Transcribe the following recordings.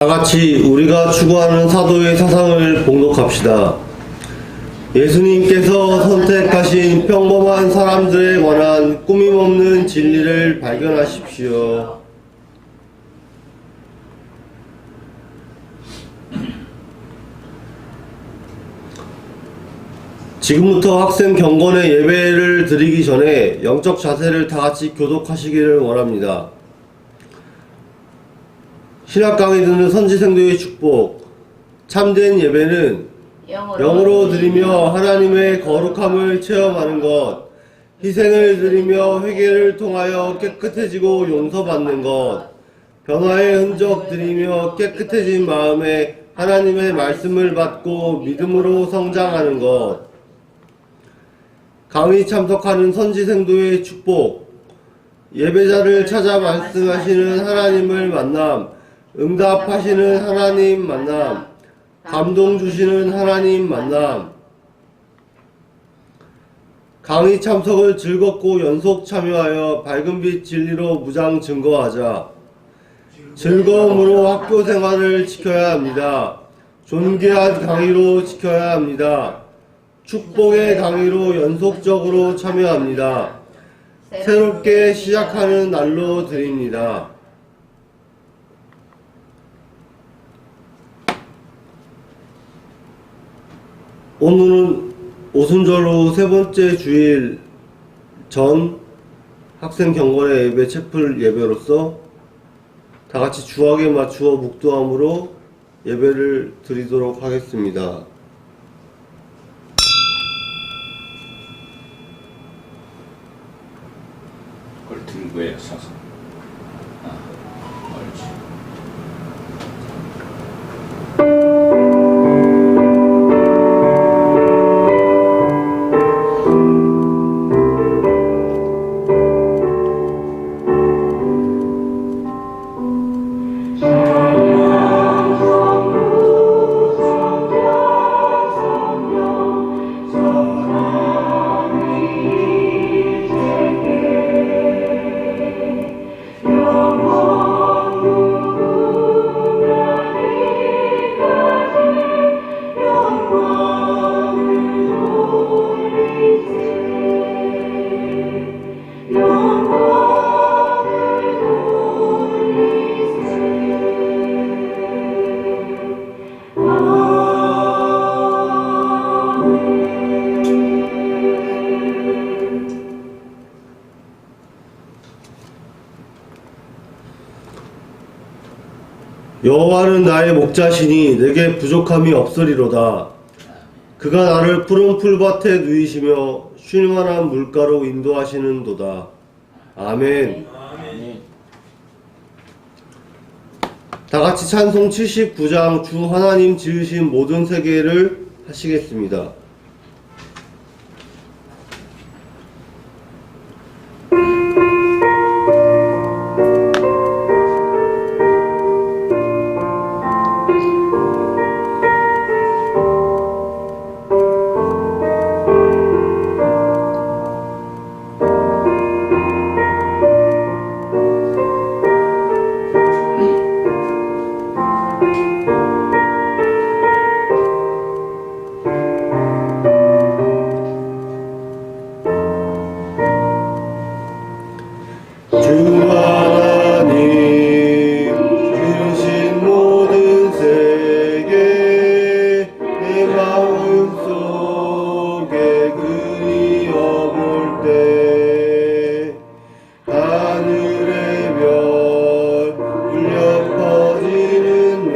다같이 우리가 추구하는 사도의 사상을 봉독합시다. 예수님께서 선택하신 평범한 사람들에 관한 꾸밈없는 진리를 발견하십시오. 지금부터 학생 경건의 예배를 드리기 전에 영적 자세를 다같이 교독하시기를 원합니다. 신학 강의 듣는 선지생도의 축복. 참된 예배는 영으로 드리며 하나님의 거룩함을 체험하는 것, 희생을 드리며 회개를 통하여 깨끗해지고 용서받는 것, 변화의 흔적 드리며 깨끗해진 마음에 하나님의 말씀을 받고 믿음으로 성장하는 것. 강의 참석하는 선지생도의 축복. 예배자를 찾아 말씀하시는 하나님을 만남, 응답하시는 하나님 만남, 감동 주시는 하나님 만남. 강의 참석을 즐겁고 연속 참여하여 밝은 빛 진리로 무장 증거하자. 즐거움으로 학교 생활을 지켜야 합니다. 존귀한 강의로 지켜야 합니다. 축복의 강의로 연속적으로 참여합니다. 새롭게 시작하는 날로 드립니다. 오늘은 오순절 후 세 번째 주일 전 학생 경건의 예배 채플 예배로서 다같이 주학에 맞추어 묵도함으로 예배를 드리도록 하겠습니다. 그걸 등부에 서서 옳지. 여호와는 나의 목자시니 내게 부족함이 없으리로다. 그가 나를 푸른 풀밭에 누이시며 쉴만한 물가로 인도하시는도다. 아멘. 다같이 찬송 79장 주 하나님 지으신 모든 세계를 하시겠습니다. 하늘의 별 울려 퍼지는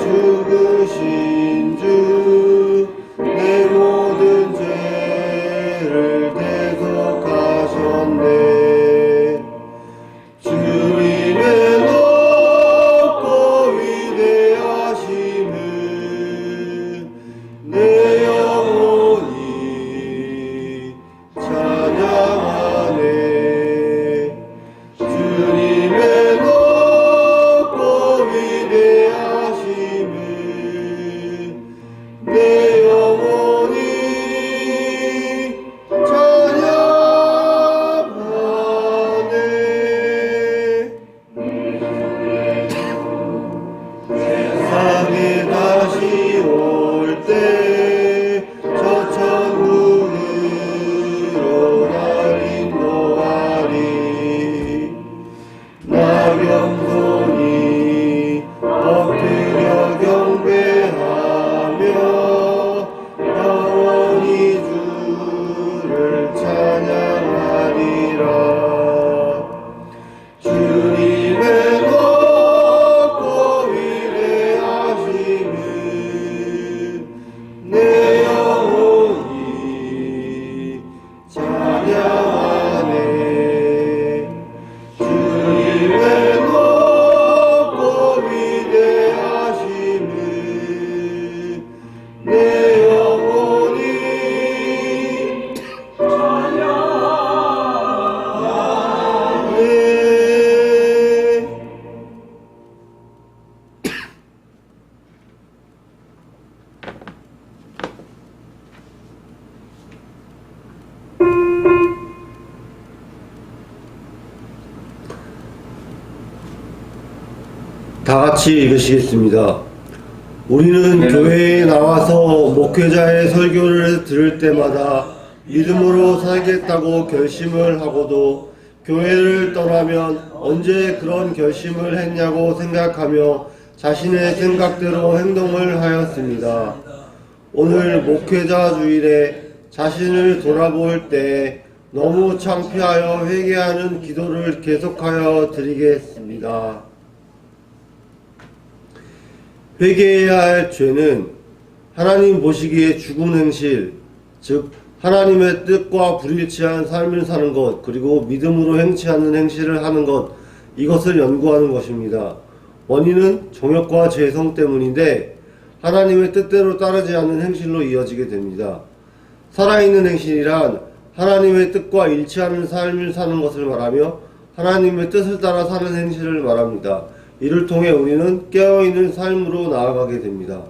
죽으신 주 내 모든 죄를 대속하셨네. 주님의 높고 위대하심을 내 영혼이 찬양하네. 주님의 높고 위대하심을 내 영혼이 찬양하네. 세상에 다시 올 때 저 천국으로 날 인도하리. 나 겸손히 엎드려 경배하며 영원히 주를 찬양하리라. 주님의 높고 위대하심을 내 영혼이 찬양하네. 주님의 높고 위대하심을 내 영혼이 찬양하네. 다 같이 읽으시겠습니다. 우리는 교회에 나와서 목회자의 설교를 들을 때마다 믿음으로 살겠다고 결심을 하고도 교회를 떠나면 언제 그런 결심을 했냐고 생각하며 자신의 생각대로 행동을 하였습니다. 오늘 목회자 주일에 자신을 돌아볼 때 너무 창피하여 회개하는 기도를 계속하여 드리겠습니다. 회개해야 할 죄는 하나님 보시기에 죽은 행실, 즉 하나님의 뜻과 불일치한 삶을 사는 것, 그리고 믿음으로 행치 않는 행실을 하는 것, 이것을 연구하는 것입니다. 원인은 정욕과 죄성 때문인데 하나님의 뜻대로 따르지 않는 행실로 이어지게 됩니다. 살아있는 행실이란 하나님의 뜻과 일치하는 삶을 사는 것을 말하며 하나님의 뜻을 따라 사는 행실을 말합니다. 이를 통해 우리는 깨어있는 삶으로 나아가게 됩니다.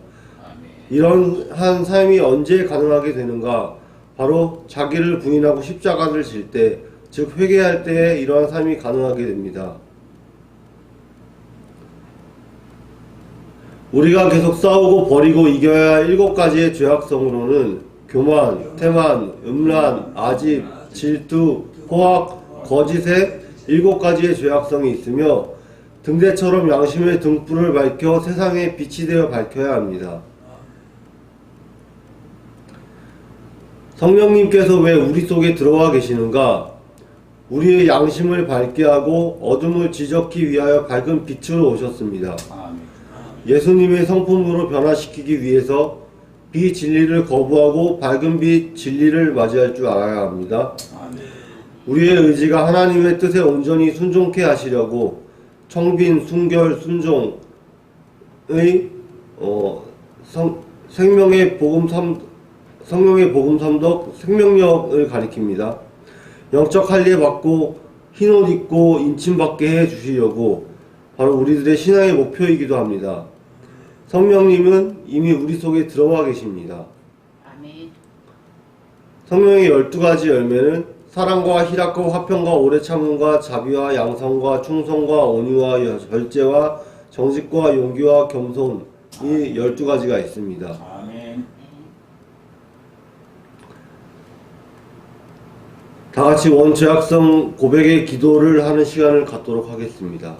이러한 삶이 언제 가능하게 되는가? 바로 자기를 부인하고 십자가를 질 때, 즉 회개할 때에 이러한 삶이 가능하게 됩니다. 우리가 계속 싸우고 버리고 이겨야 할 7가지의 죄악성으로는 교만, 태만, 음란, 아집, 질투, 포악, 거짓의 7가지의 죄악성이 있으며 등대처럼 양심의 등불을 밝혀 세상에 빛이 되어 밝혀야 합니다. 성령님께서 왜 우리 속에 들어와 계시는가? 우리의 양심을 밝게 하고 어둠을 지적기 위하여 밝은 빛으로 오셨습니다. 예수님의 성품으로 변화시키기 위해서 비진리를 거부하고 밝은 빛 진리를 맞이할 줄 알아야 합니다. 우리의 의지가 하나님의 뜻에 온전히 순종케 하시려고 청빈, 순결, 순종의 성령의 복음 선덕, 생명력을 가리킵니다. 영적 할례 받고 흰옷 입고 인침받게 해 주시려고 바로 우리들의 신앙의 목표이기도 합니다. 성령님은 이미 우리 속에 들어와 계십니다. 아멘. 성령의 12가지 열매는 사랑과 희락과 화평과 오래 참음과 자비와 양성과 충성과 온유와 절제와 정직과 용기와 겸손, 이 12가지가 있습니다. 아멘. 다 같이 원죄악성 고백의 기도를 하는 시간을 갖도록 하겠습니다.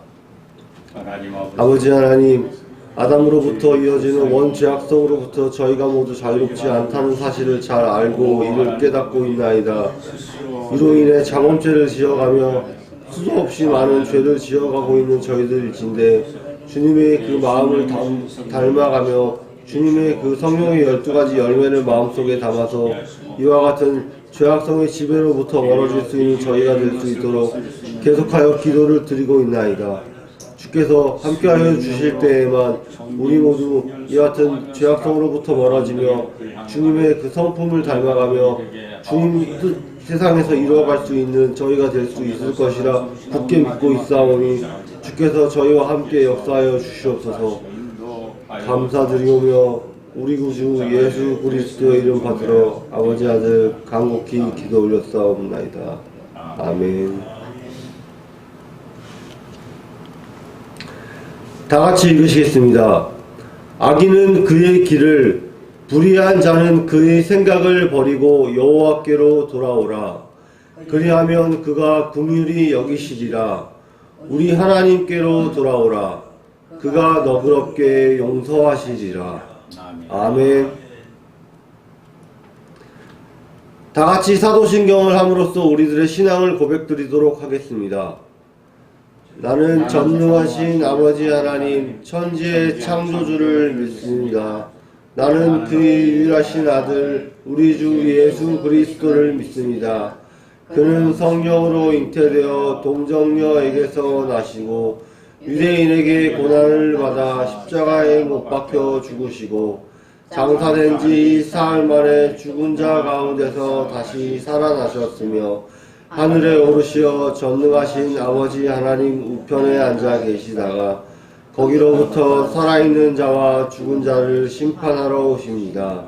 하나님 아버지 하나님, 아담으로부터 이어지는 원죄악성으로부터 저희가 모두 자유롭지 않다는 사실을 잘 알고 이를 깨닫고 있나이다. 이로 인해 장엄죄를 지어가며 수도 없이 많은 죄를 지어가고 있는 저희들일진데 주님의 그 마음을 닮아가며 주님의 그 성령의 12가지 열매를 마음속에 담아서 이와 같은 죄악성의 지배로부터 멀어질 수 있는 저희가 될 수 있도록 계속하여 기도를 드리고 있나이다. 주께서 함께하여 주실 때에만 우리 모두 이 같은 죄악성으로부터 멀어지며 주님의 그 성품을 닮아가며 주님 뜻 세상에서 이루어갈 수 있는 저희가 될 수 있을 것이라 굳게 믿고 있사오니 주께서 저희와 함께 역사하여 주시옵소서. 감사드리오며 우리 구주 예수 그리스도의 이름 받들어 아버지 아들 간곡히 기도 올렸사옵나이다. 아멘. 다같이 읽으시겠습니다. 악인은 그의 길을, 불의한 자는 그의 생각을 버리고 여호와께로 돌아오라. 그리하면 그가 긍휼히 여기시리라. 우리 하나님께로 돌아오라. 그가 너그럽게 용서하시리라. 아멘. 다같이 사도신경을 함으로써 우리들의 신앙을 고백드리도록 하겠습니다. 나는 전능하신 아버지 하나님 천지의 창조주를 믿습니다. 나는 그의 유일하신 아들 우리 주 예수 그리스도를 믿습니다. 그는 성령으로 잉태되어 동정녀에게서 나시고 유대인에게 고난을 받아 십자가에 못 박혀 죽으시고 장사된 지 사흘 만에 죽은 자 가운데서 다시 살아나셨으며 하늘에 오르시어 전능하신 아버지 하나님 우편에 앉아 계시다가 거기로부터 살아있는 자와 죽은 자를 심판하러 오십니다.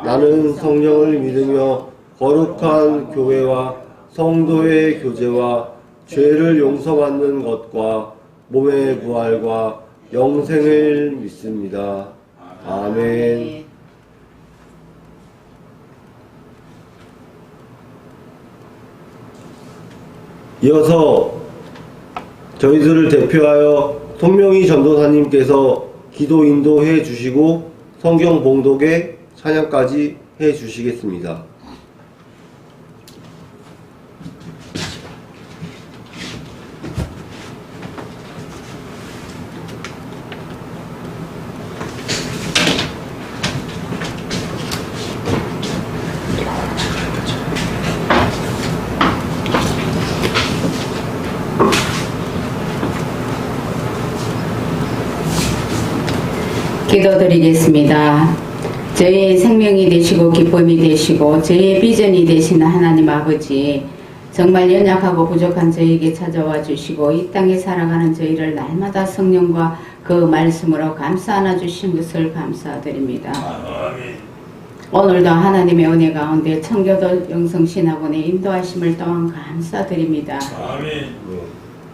나는 성령을 믿으며 거룩한 교회와 성도의 교제와 죄를 용서받는 것과 몸의 부활과 영생을 믿습니다. 아멘. 이어서 저희들을 대표하여 손명희 전도사님께서 기도 인도해 주시고 성경 봉독에 찬양까지 해 주시겠습니다. 기도드리겠습니다. 저희의 생명이 되시고 기쁨이 되시고 저희의 비전이 되시는 하나님 아버지, 정말 연약하고 부족한 저희에게 찾아와 주시고 이 땅에 살아가는 저희를 날마다 성령과 그 말씀으로 감싸 안아주신 것을 감사드립니다. 오늘도 하나님의 은혜 가운데 청교도 영성신학원의 인도하심을 또한 감사드립니다.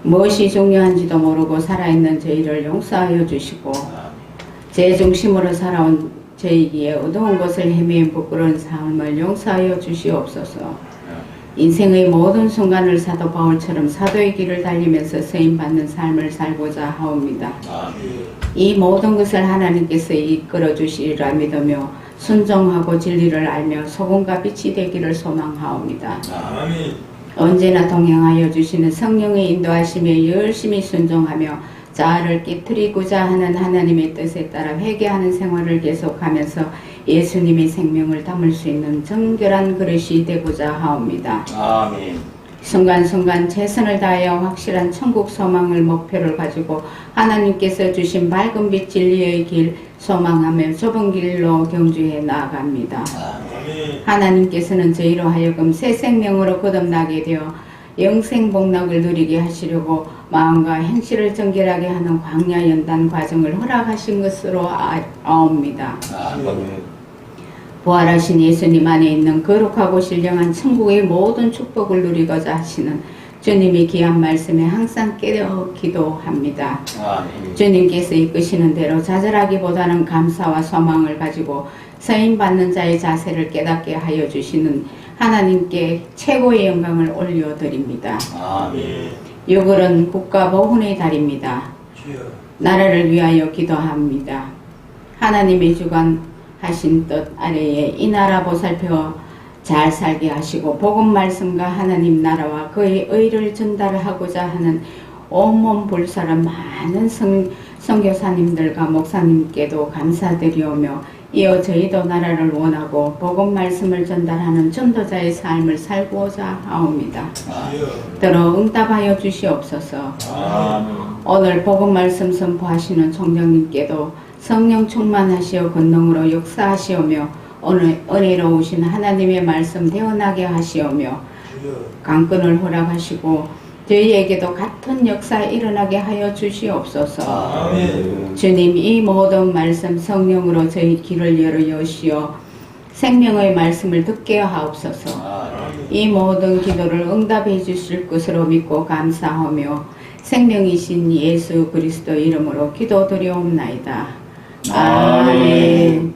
무엇이 중요한지도 모르고 살아있는 저희를 용서하여 주시고 제 중심으로 살아온 저희기에 어두운 것을 헤매인 부끄러운 삶을 용서하여 주시옵소서. 인생의 모든 순간을 사도 바울처럼 사도의 길을 달리면서 쓰임받는 삶을 살고자 하옵니다. 이 모든 것을 하나님께서 이끌어 주시리라 믿으며 순종하고 진리를 알며 소금과 빛이 되기를 소망하옵니다. 언제나 동행하여 주시는 성령의 인도하심에 열심히 순종하며 자아를 깨트리고자 하는 하나님의 뜻에 따라 회개하는 생활을 계속하면서 예수님의 생명을 담을 수 있는 정결한 그릇이 되고자 하옵니다. 아멘. 순간순간 최선을 다하여 확실한 천국 소망을 목표를 가지고 하나님께서 주신 밝은 빛 진리의 길 소망하며 좁은 길로 경주해 나아갑니다. 하나님께서는 저희로 하여금 새 생명으로 거듭나게 되어 영생 복락을 누리게 하시려고 마음과 행실을 정결하게 하는 광야 연단 과정을 허락하신 것으로 아옵니다. 부활하신 예수님 안에 있는 거룩하고 신령한 천국의 모든 축복을 누리고자 하시는 주님의 귀한 말씀에 항상 깨어 기도합니다. 주님께서 이끄시는 대로 좌절하기보다는 감사와 소망을 가지고 서임받는 자의 자세를 깨닫게 하여 주시는 하나님께 최고의 영광을 올려드립니다. 6월은 국가보훈의 달입니다. 나라를 위하여 기도합니다. 하나님의 주관하신 뜻 아래에 이 나라 보살펴 잘 살게 하시고 복음 말씀과 하나님 나라와 그의 의를 전달하고자 하는 온몸 불사른 많은 선교사님들과 목사님께도 감사드리오며 이어 저희도 나라를 원하고 복음 말씀을 전달하는 전도자의 삶을 살고자 하옵니다. 들어 응답하여 주시옵소서. 아멘. 오늘 복음 말씀 선포하시는 총장님께도 성령 충만하시어 권능으로 역사하시오며 오늘 은혜로우신 하나님의 말씀 대언하게 하시오며 강권을 허락하시고 저희에게도 같은 역사 일어나게 하여 주시옵소서. 아멘. 주님, 이 모든 말씀 성령으로 저희 귀를 열어 여시어 생명의 말씀을 듣게 하옵소서. 이 모든 기도를 응답해 주실 것으로 믿고 감사하며 생명이신 예수 그리스도 이름으로 기도드리옵나이다. 아멘.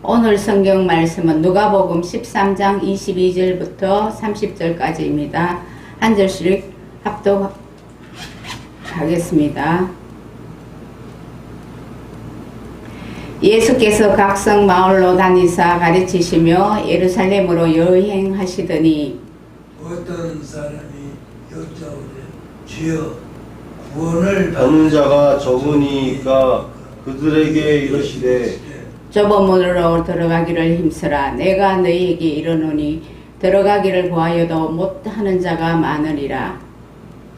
오늘 성경 말씀은 누가복음 13장 22절부터 30절까지입니다. 한 절씩 합독하겠습니다. 예수께서 각성 마을로 다니사 가르치시며 예루살렘으로 여행하시더니 어떤 사람이 여짜오되 주여 구원을 받는 자가 적으니까 그들에게 이르시되 좁은 문으로 들어가기를 힘쓰라. 내가 너희에게 이르노니 들어가기를 구하여도 못하는 자가 많으리라.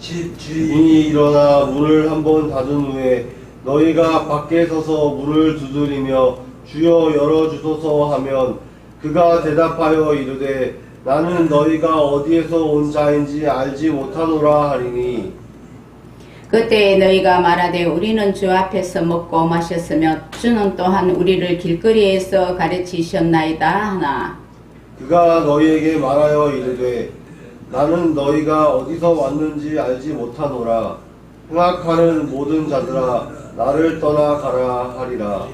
집 주인 문이 일어나 문을 한번 닫은 후에 너희가 밖에 서서 문을 두드리며 주여 열어주소서 하면 그가 대답하여 이르되 나는 너희가 어디에서 온 자인지 알지 못하노라 하리니 그때 너희가 말하되 우리는 주 앞에서 먹고 마셨으며 주는 또한 우리를 길거리에서 가르치셨나이다 하나. 그가 너희에게 말하여 이르되 나는 너희가 어디서 왔는지 알지 못하노라. 행악하는 모든 자들아 나를 떠나가라 하리라.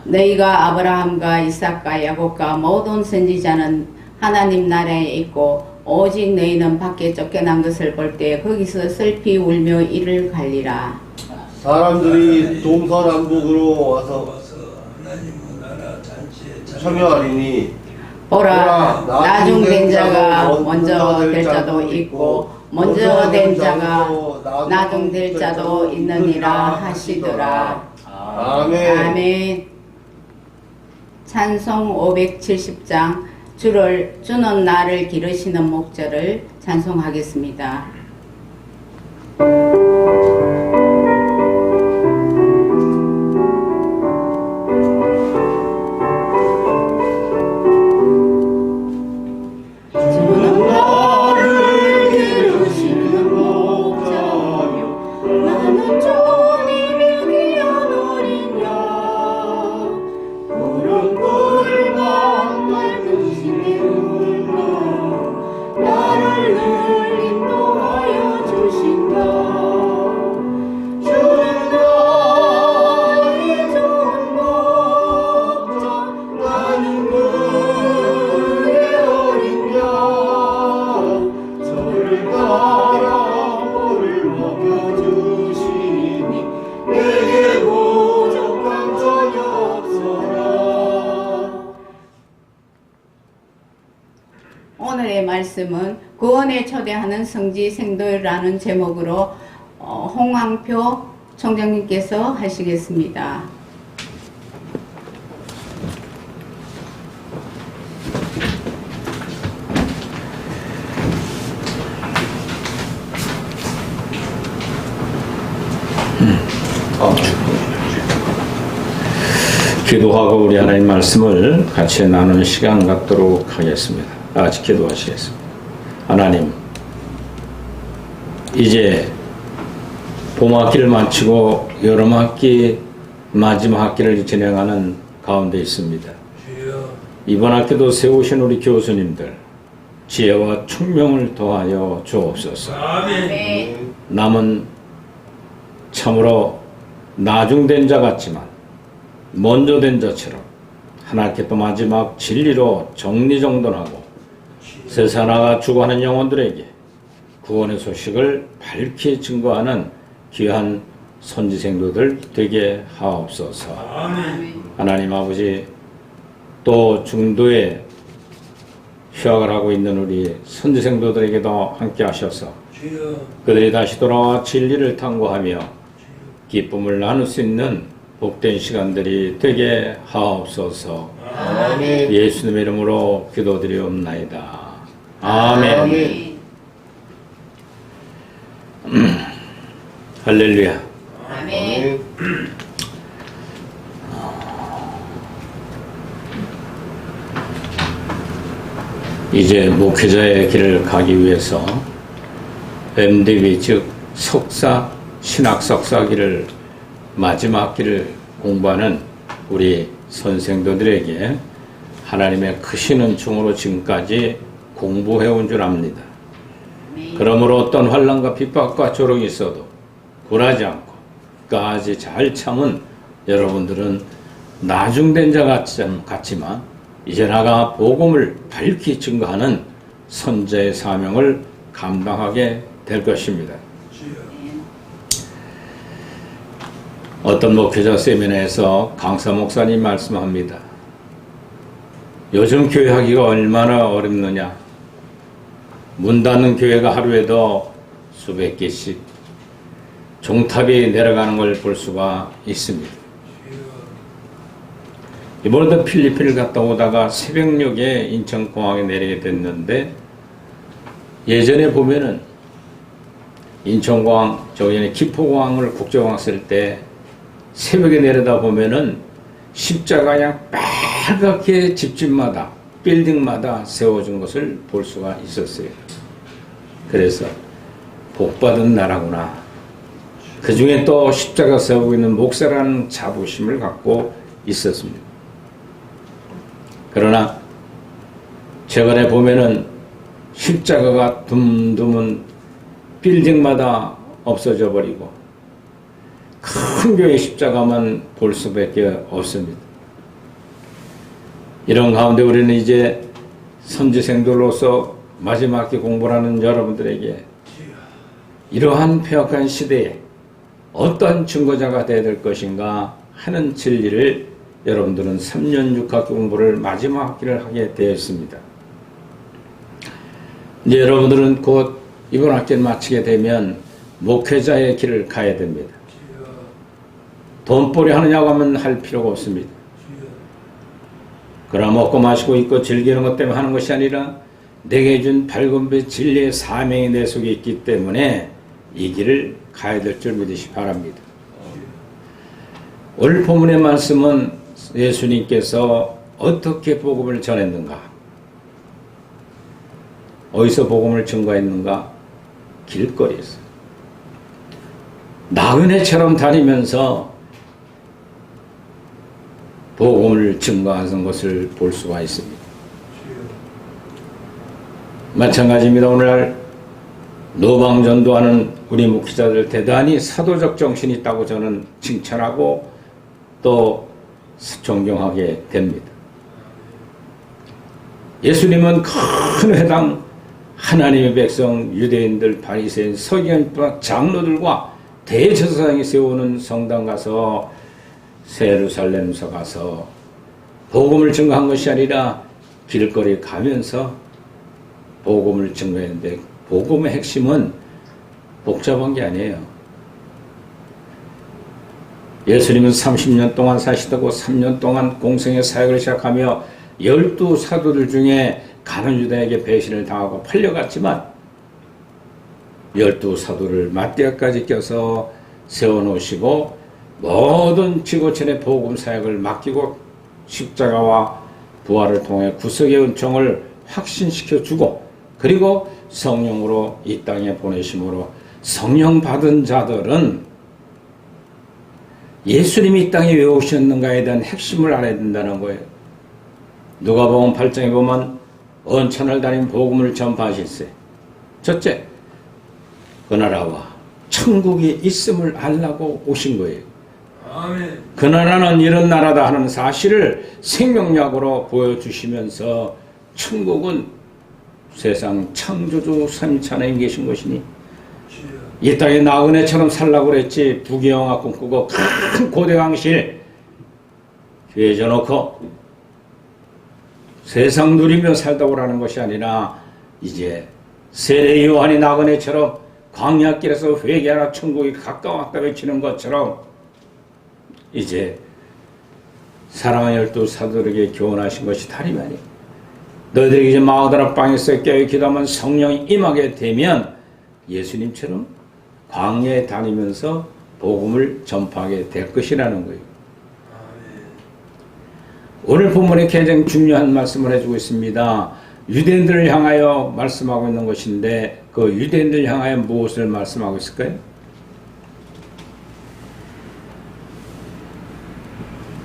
너희가 아브라함과 이삭과 야곱과 모든 선지자는 하나님 나라에 있고 오직 너희는 밖에 쫓겨난 것을 볼 때 거기서 슬피 울며 이를 갈리라. 사람들이 동서남북으로 와서 하나님의 나라 잔치에 참여하리니 보라 나중된 자가 먼저 될 자도 있고 먼저 된 자가 나중될 자도 있느니라 하시더라. 아멘. 아멘. 찬송 570장 주는 나를 기르시는 목자를 찬송하겠습니다. 주는 나를 기르시는 목자요 나는 주님의 귀한 어린 양 푸른 꿀과 맑은 심의 물로 나를 늘 인도하여 주신다. 주는 나의 좋은 목자 나는 그의 어린 양 저를 따라 꿀을 먹여주시니 내게 부족한 전혀 없어라. 오늘의 말씀은 구원에 초대하는 성지생도라는 제목으로 홍황표 총장님께서 하시겠습니다. 기도하고 우리 하나님 말씀을 같이 나누는 시간 갖도록 하겠습니다. 같이 기도하시겠습니다. 하나님, 이제 봄학기를 마치고 여름학기 마지막 학기를 진행하는 가운데 있습니다. 주여 이번 학기도 세우신 우리 교수님들 지혜와 총명을 더하여 주옵소서. 아멘. 남은 참으로 나중된 자 같지만 먼저 된 자처럼 하나님께 또 마지막 진리로 정리정돈하고 세상 나가 죽어가는 영혼들에게 구원의 소식을 밝히 증거하는 귀한 선지생도들 되게 하옵소서. 아멘. 하나님 아버지, 또 중도에 휴학을 하고 있는 우리 선지생도들에게도 함께 하셔서 주여 그들이 다시 돌아와 진리를 탐구하며 기쁨을 나눌 수 있는 복된 시간들이 되게 하옵소서. 아멘. 예수님의 이름으로 기도드리옵나이다. 아멘. 아멘. 할렐루야. 아멘. 이제 목회자의 길을 가기 위해서 MDB 즉 석사 신학 석사기를 마지막 길을 공부하는 우리 선생도들에게 하나님의 크신 은총으로 지금까지 공부해온 줄 압니다. 그러므로 어떤 환난과 핍박과 조롱이 있어도 굴하지 않고 끝까지 잘 참은 여러분들은 나중된 자 같지만 이제 나가 복음을 밝히 증거하는 선자의 사명을 감당하게 될 것입니다. 주여 어떤 목회자 세미나에서 강사 목사님 말씀합니다. 요즘 교회하기가 얼마나 어렵느냐. 문 닫는 교회가 하루에도 수백 개씩 종탑이 내려가는 걸 볼 수가 있습니다. 이번에도 필리핀을 갔다 오다가 새벽녘에 인천공항에 내리게 됐는데 예전에 보면은 인천공항, 저기 기포공항을 국제공항 쓸 때 새벽에 내려다 보면은 십자가 그냥 빨갛게 집집마다 빌딩마다 세워진 것을 볼 수가 있었어요. 그래서 복받은 나라구나. 그 중에 또 십자가 세우고 있는 목사라는 자부심을 갖고 있었습니다. 그러나 최근에 보면은 십자가가 둠둠은 빌딩마다 없어져 버리고 큰 교회 십자가만 볼 수밖에 없습니다. 이런 가운데 우리는 이제 선지생들로서 마지막 학기 공부를 하는 여러분들에게 이러한 폐역한 시대에 어떤 증거자가 되어야 될 것인가 하는 진리를 여러분들은 3년 6학기 공부를 마지막 학기를 하게 되었습니다. 이제 여러분들은 곧 이번 학기를 마치게 되면 목회자의 길을 가야 됩니다. 돈벌이 하느냐고 하면 할 필요가 없습니다. 그러나 먹고 마시고 있고 즐기는 것 때문에 하는 것이 아니라 내게 준 밝은 빛 진리의 사명이 내 속에 있기 때문에 이 길을 가야 될 줄 믿으시 바랍니다. 오늘 본문의 말씀은 예수님께서 어떻게 복음을 전했는가? 어디서 복음을 증거했는가? 길거리에서. 나그네처럼 다니면서 복음을 증거하는 것을 볼 수가 있습니다. 마찬가지입니다. 오늘날 노방전도하는 우리 목회자들 대단히 사도적 정신이 있다고 저는 칭찬하고 또 존경하게 됩니다. 예수님은 큰 회당 하나님의 백성 유대인들 바리새인 서기관 장로들과 대제사장이 세우는 성당 가서 예루살렘서 가서 복음을 증거한 것이 아니라 길거리 가면서 복음을 증거했는데 복음의 핵심은 복잡한 게 아니에요. 예수님은 30년 동안 사시다고 3년 동안 공생의 사역을 시작하며 12사도들 중에 가는 유다에게 배신을 당하고 팔려갔지만 12사도를 맞대까지 껴서 세워놓으시고 모든 지구촌의 복음 사역을 맡기고 십자가와 부활을 통해 구속의 은총을 확신시켜 주고 그리고 성령으로 이 땅에 보내심으로 성령 받은 자들은 예수님이 이 땅에 왜 오셨는가에 대한 핵심을 알아야 된다는 거예요. 누가복음 8장에 보면 언천을 다닌 복음을 전파하셨어요. 첫째, 그 나라와 천국이 있음을 알라고 오신 거예요. 아멘. 그 나라는 이런 나라다 하는 사실을 생명력으로 보여주시면서 천국은 세상 창조주 삼위천하에 계신 것이니 주여. 이 땅에 나그네처럼 살라고 그랬지 부귀영화 꿈꾸고 큰 고대강실 교회 져놓고 세상 누리며 살다 오라는 것이 아니라 이제 세례 요한이 나그네처럼 광야길에서 회개하라 천국이 가까웠다 외치는 것처럼 이제 사랑의 열두 사도에게 교훈하신 것이 다름이 아니에요. 너희들이 이제 마가다라 방에서 깨어 기도하면 성령이 임하게 되면 예수님처럼 광야에 다니면서 복음을 전파하게 될 것이라는 거예요. 오늘 본문에 굉장히 중요한 말씀을 해주고 있습니다. 유대인들을 향하여 말씀하고 있는 것인데 그 유대인들을 향하여 무엇을 말씀하고 있을까요?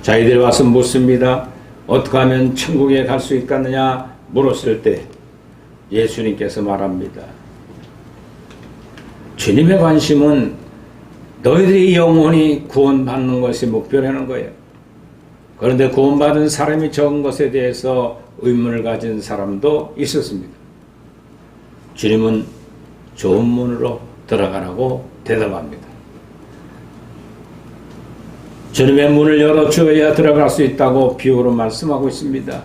자, 이들이 와서 묻습니다. 어떻게 하면 천국에 갈 수 있겠느냐 물었을 때 예수님께서 말합니다. 주님의 관심은 너희들이 영원히 구원받는 것이 목표라는 거예요. 그런데 구원받은 사람이 적은 것에 대해서 의문을 가진 사람도 있었습니다. 주님은 좋은 문으로 들어가라고 대답합니다. 주님의 문을 열어주어야 들어갈 수 있다고 비유로 말씀하고 있습니다.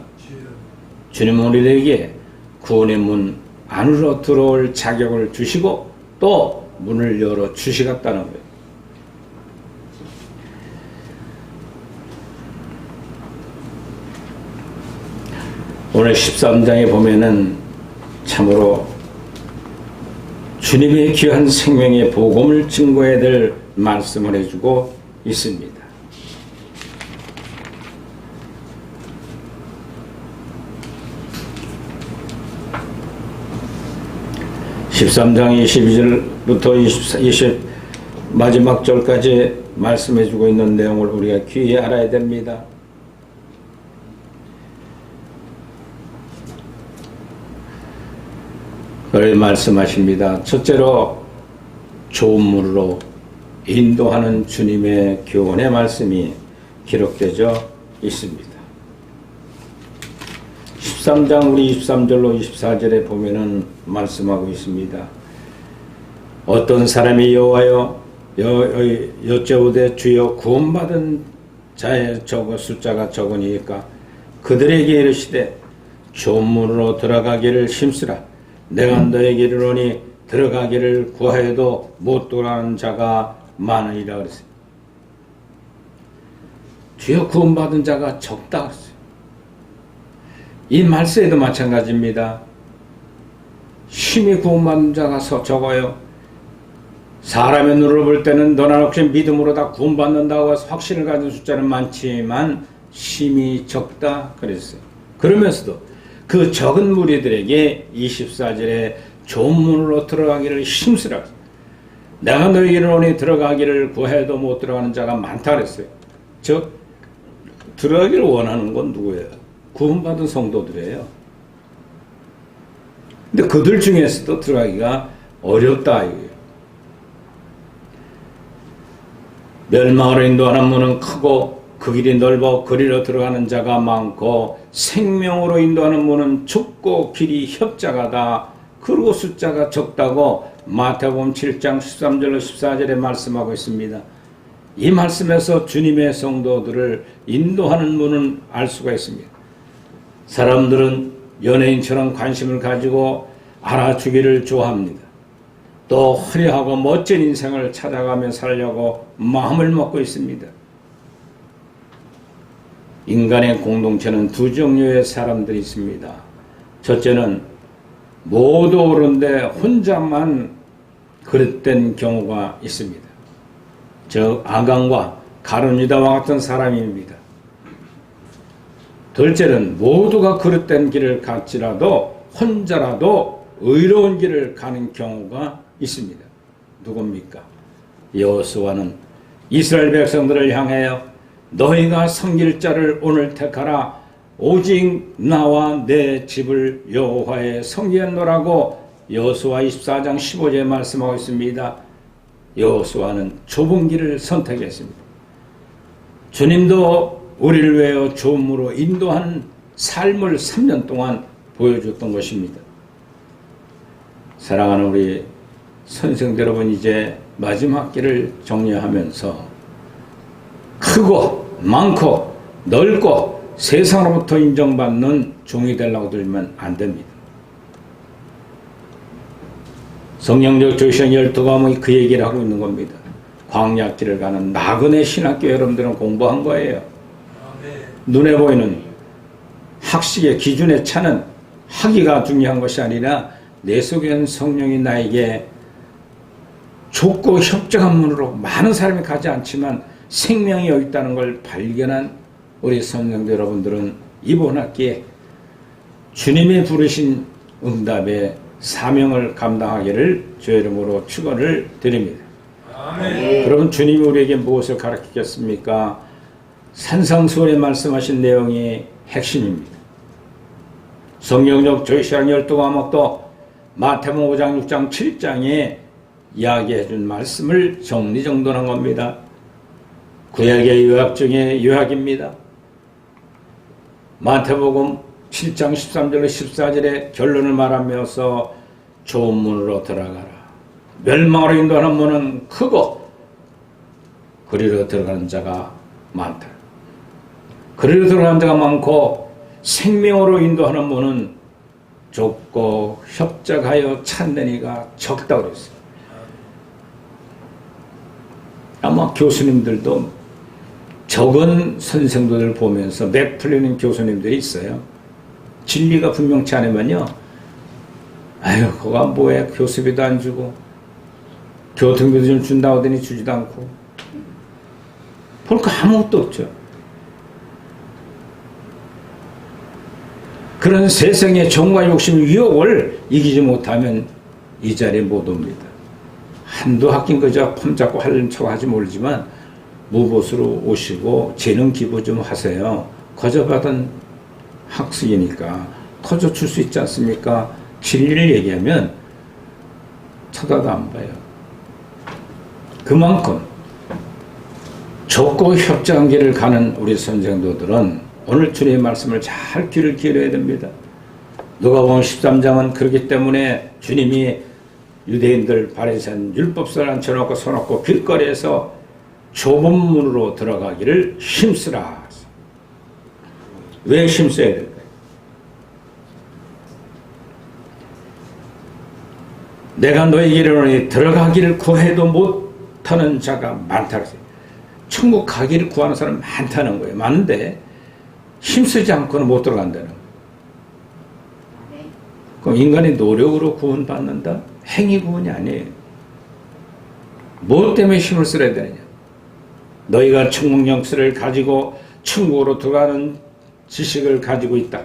주님은 우리에게 구원의 문 안으로 들어올 자격을 주시고 또 문을 열어주시겠다는 거예요. 오늘 13장에 보면은 참으로 주님의 귀한 생명의 복음을 증거해야 될 말씀을 해주고 있습니다. 13장 22절부터 20 마지막 절까지 말씀해주고 있는 내용을 우리가 귀히 알아야 됩니다. 그걸 말씀하십니다. 첫째로 좋은 문으로 인도하는 주님의 교훈의 말씀이 기록되어 있습니다. 13장 우리 23절로 24절에 보면은 말씀하고 있습니다. 어떤 사람이 여호와여 여쭤오되 주여 구원받은 자의 숫자가 적으니까 그들에게 이르시되 좋은 문으로 들어가기를 힘쓰라. 내가 너에게 이르노니 들어가기를 구하여도 못 들어가는 자가 많으리라 그랬어요. 주여 구원받은 자가 적다 그랬어요. 이 말세에도 마찬가지입니다. 심히 구원받은 자가 적어요. 사람의 눈으로 볼 때는 너나 혹시 믿음으로 다 구원받는다고 해서 확신을 가진 숫자는 많지만 심히 적다 그랬어요. 그러면서도 그 적은 무리들에게 24절에 좋은 문으로 들어가기를 힘쓰라. 내가 너희에게 이르노니 들어가기를 구해도 못 들어가는 자가 많다 그랬어요. 즉 들어가기를 원하는 건 누구예요? 구원받은 성도들이에요. 근데 그들 중에서도 들어가기가 어렵다 이거예요. 멸망으로 인도하는 문은 크고 그 길이 넓어 그리로 들어가는 자가 많고 생명으로 인도하는 문은 좁고 길이 협착하다. 그리고 숫자가 적다고 마태복음 7장 13절로 14절에 말씀하고 있습니다. 이 말씀에서 주님의 성도들을 인도하는 문은 알 수가 있습니다. 사람들은 연예인처럼 관심을 가지고 알아주기를 좋아합니다. 또 화려하고 멋진 인생을 찾아가며 살려고 마음을 먹고 있습니다. 인간의 공동체는 두 종류의 사람들이 있습니다. 첫째는 모두 옳은데 혼자만 그릇된 경우가 있습니다. 즉 아간과 가룟유다와 같은 사람입니다. 둘째는 모두가 그릇된 길을 갈지라도 혼자라도 의로운 길을 가는 경우가 있습니다. 누굽니까? 여호수아는 이스라엘 백성들을 향하여 너희가 섬길 자를 오늘 택하라. 오직 나와 내 집을 여호와의 섬기겠노라고 여호수아 24장 15절에 말씀하고 있습니다. 여호수아는 좁은 길을 선택했습니다. 주님도 우리를 위하여 좋음으로 인도하는 삶을 3년 동안 보여줬던 것입니다. 사랑하는 우리 선생들 여러분, 이제 마지막 길을 정리하면서 크고 많고 넓고 세상으로부터 인정받는 종이 되려고 들면 안 됩니다. 성령적 조시한 12과목이 그 얘기를 하고 있는 겁니다. 광야길을 가는 나그네 신학교 여러분들은 공부한 거예요. 눈에 보이는 학식의 기준에 차는 학위가 중요한 것이 아니라 내 속에 있는 성령이 나에게 좁고 협정한 문으로 많은 사람이 가지 않지만 생명이 여기 있다는 걸 발견한 우리 성령들 여러분들은 이번 학기에 주님이 부르신 응답의 사명을 감당하기를 주의 이름으로 축원을 드립니다. 아멘. 여러분, 주님이 우리에게 무엇을 가르치겠습니까? 산상수훈에 말씀하신 내용이 핵심입니다. 성경적 조시한 12과목도 마태복음 5장 6장 7장에 이야기해 준 말씀을 정리정돈한 겁니다. 구약의 요약 중에 요약입니다. 마태복음 7장 13절로 14절에 결론을 말하면서 좋은 문으로 들어가라. 멸망으로 인도하는 문은 크고 그리로 들어가는 자가 많다. 그리로 들어가는 자가 많고 생명으로 인도하는 문은 좁고 협착하여 찾는 이가 적다고 그랬어요. 아마 교수님들도 적은 선생들을 보면서 맥 풀리는 교수님들이 있어요. 진리가 분명치 않으면요, 아유, 그거 뭐야, 교수비도 안 주고 교통비도 좀 준다고 하더니 주지도 않고 볼 거 아무것도 없죠. 그런 세상의 정과 욕심, 유혹을 이기지 못하면 이 자리에 못 옵니다. 한두 학긴 그저 폼 잡고 하려는 척 하지 모르지만 무보수로 오시고 재능 기부 좀 하세요. 거저받은 학생이니까 터져줄 수 있지 않습니까? 진리를 얘기하면 쳐다도 안 봐요. 그만큼 좁고 협착한 길을 가는 우리 선생도들은 오늘 주님의 말씀을 잘 귀를 기울여야 됩니다. 누가복음 13장은 그렇기 때문에 주님이 유대인들 바리새인 율법서를 앉혀놓고 서놓고 길거리에서 좁은 문으로 들어가기를 힘쓰라. 왜 힘써야 될까요? 내가 너에게 이르노니 들어가기를 구해도 못하는 자가 많다 그랬어요. 천국 가기를 구하는 사람 많다는 거예요. 많은데 힘쓰지 않고는 못 들어간다는 거예요. 그럼 인간의 노력으로 구원받는다? 행위 구원이 아니에요. 무엇 때문에 힘을 써야 되느냐? 너희가 천국 영수를 가지고 천국으로 들어가는 지식을 가지고 있다.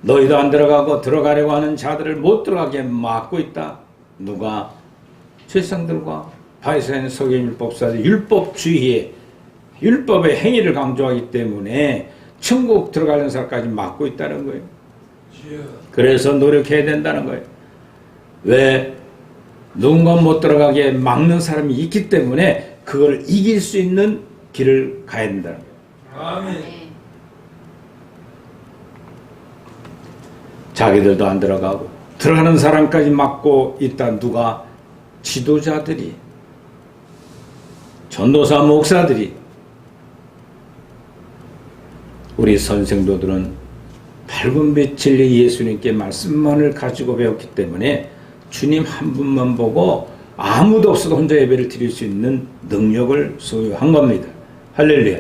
너희도 안 들어가고 들어가려고 하는 자들을 못 들어가게 막고 있다. 누가? 죄상들과 바리새인 서기관 율법사들, 율법주의에 율법의 행위를 강조하기 때문에 천국 들어가는 사람까지 막고 있다는 거예요. 그래서 노력해야 된다는 거예요. 왜? 누군가 못 들어가게 막는 사람이 있기 때문에 그걸 이길 수 있는 길을 가야 된다는 거예요. 아멘. 자기들도 안 들어가고 들어가는 사람까지 막고 있다. 누가? 지도자들이, 전도사 목사들이. 우리 선생도들은 밝은 빛 진리 예수님께 말씀만을 가지고 배웠기 때문에 주님 한 분만 보고 아무도 없어도 혼자 예배를 드릴 수 있는 능력을 소유한 겁니다. 할렐루야.